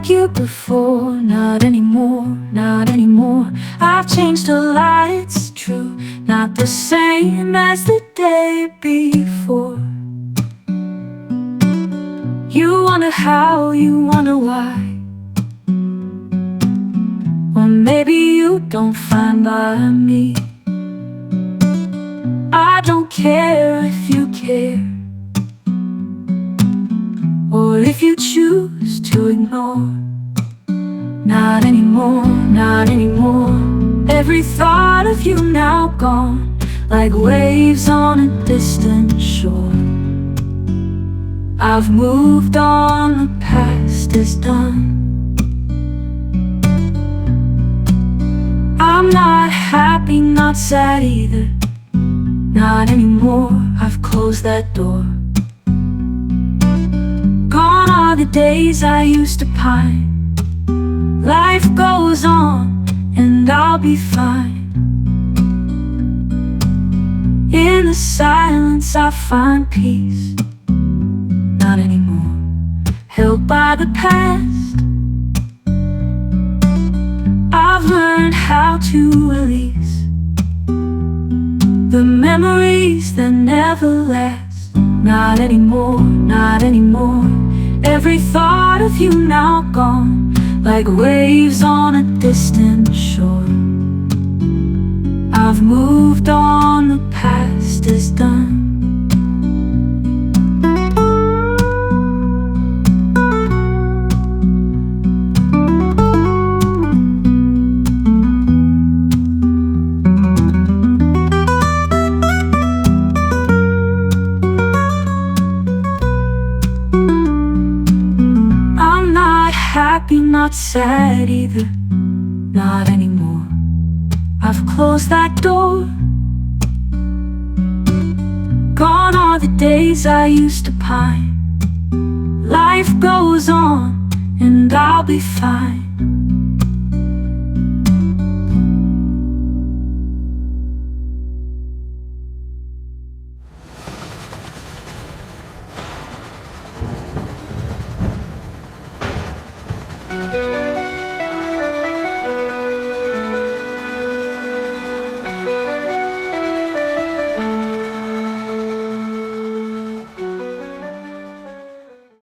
like you before. Not anymore, not anymore. I've changed a lot, it's true. Not the same as the day before. You wonder how, you wonder why. Or maybe you don't find by me. I don't care if you care, or if you choose to ignore. Not anymore, not anymore. Every thought of you now gone, like waves on a distant shore. I've moved on, the past is done. I'm not happy, not sad either. Not anymore, I've closed that door. Gone are the days I used to pine. Life goes on, and I'll be fine. In the silence I find peace. Not anymore, held by the past. I've learned how to release the memories that never last. Not anymore, not anymore. Every thought of you now gone, like waves on a distant shore. I've moved on, the past is done. Happy, not sad either. Not anymore, I've closed that door. Gone are the days I used to pine. Life goes on, and I'll be fine.